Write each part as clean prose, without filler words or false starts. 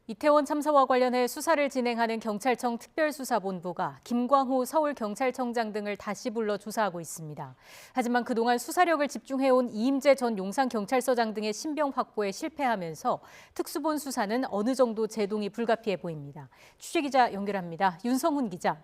이태원 참사와 관련해 수사를 진행하는 경찰청 특별수사본부가 김광호 서울경찰청장 등을 다시 불러 조사하고 있습니다. 하지만 그동안 수사력을 집중해온 이임재 전 용산경찰서장 등의 신병 확보에 실패하면서 특수본 수사는 어느 정도 제동이 불가피해 보입니다. 취재기자 연결합니다. 윤성훈 기자.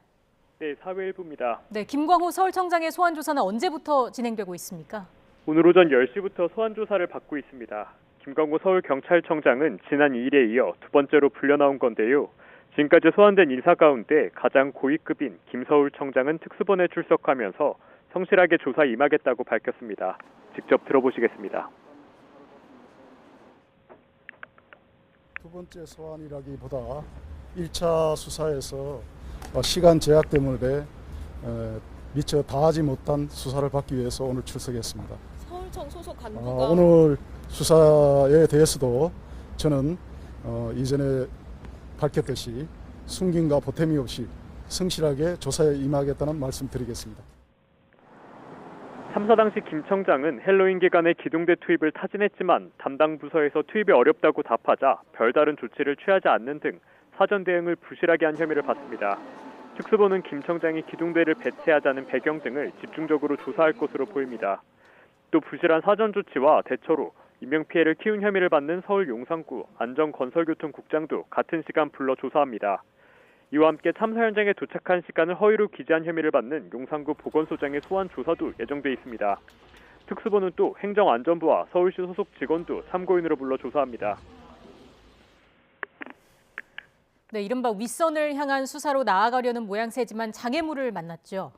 네, 사회일부입니다. 네, 김광호 서울청장의 소환 조사는 언제부터 진행되고 있습니까? 오늘 오전 10시부터 소환 조사를 받고 있습니다. 김광호 서울경찰청장은 지난 2일에 이어 두 번째로 불려나온 건데요. 지금까지 소환된 인사 가운데 가장 고위급인 김서울 청장은 특수본에 출석하면서 성실하게 조사에 임하겠다고 밝혔습니다. 직접 들어보시겠습니다. 두 번째 소환이라기보다 1차 수사에서 시간 제약 때문에 미처 다하지 못한 수사를 받기 위해서 오늘 출석했습니다. 서울청 소속 간부가 오늘 수사에 대해서도 저는 이전에 밝혔듯이 숨김과 보탬이 없이 성실하게 조사에 임하겠다는 말씀드리겠습니다. 참사 당시 김 청장은 헬로윈 기간에 기동대 투입을 타진했지만 담당 부서에서 투입이 어렵다고 답하자 별다른 조치를 취하지 않는 등 사전 대응을 부실하게 한 혐의를 받습니다. 특수본은 김 청장이 기동대를 배치하자는 배경 등을 집중적으로 조사할 것으로 보입니다. 또 부실한 사전 조치와 대처로 인명피해를 키운 혐의를 받는 서울 용산구 안전건설교통국장도 같은 시간 불러 조사합니다. 이와 함께 참사 현장에 도착한 시간을 허위로 기재한 혐의를 받는 용산구 보건소장의 소환 조사도 예정돼 있습니다. 특수본은 또 행정안전부와 서울시 소속 직원도 참고인으로 불러 조사합니다. 네, 이른바 윗선을 향한 수사로 나아가려는 모양새지만 장애물을 만났죠.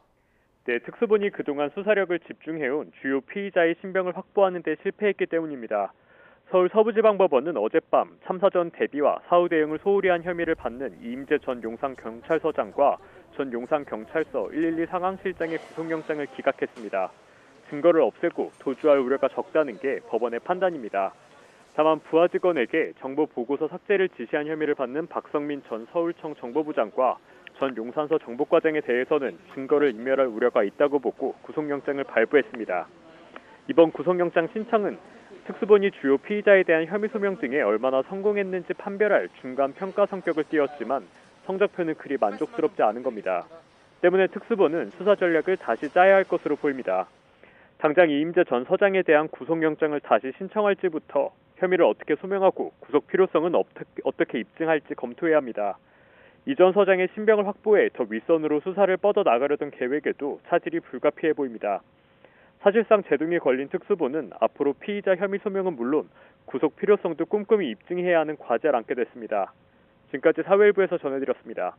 네, 특수본이 그동안 수사력을 집중해온 주요 피의자의 신병을 확보하는 데 실패했기 때문입니다. 서울 서부지방법원은 어젯밤 참사 전 대비와 사후 대응을 소홀히 한 혐의를 받는 이임재 전 용산경찰서장과 전 용산경찰서 112 상황실장의 구속영장을 기각했습니다. 증거를 없애고 도주할 우려가 적다는 게 법원의 판단입니다. 다만 부하 직원에게 정보 보고서 삭제를 지시한 혐의를 받는 박성민 전 서울청 정보부장과 전 용산서 정보과장에 대해서는 증거를 인멸할 우려가 있다고 보고 구속영장을 발부했습니다. 이번 구속영장 신청은 특수본이 주요 피의자에 대한 혐의 소명 등에 얼마나 성공했는지 판별할 중간 평가 성격을 띄었지만 성적표는 그리 만족스럽지 않은 겁니다. 때문에 특수본은 수사 전략을 다시 짜야 할 것으로 보입니다. 당장 이임재 전 서장에 대한 구속영장을 다시 신청할지부터 혐의를 어떻게 소명하고 구속 필요성은 어떻게 입증할지 검토해야 합니다. 이 전 서장의 신병을 확보해 더 윗선으로 수사를 뻗어나가려던 계획에도 차질이 불가피해 보입니다. 사실상 제동이 걸린 특수본은 앞으로 피의자 혐의 소명은 물론 구속 필요성도 꼼꼼히 입증해야 하는 과제를 안게 됐습니다. 지금까지 사회일부에서 전해드렸습니다.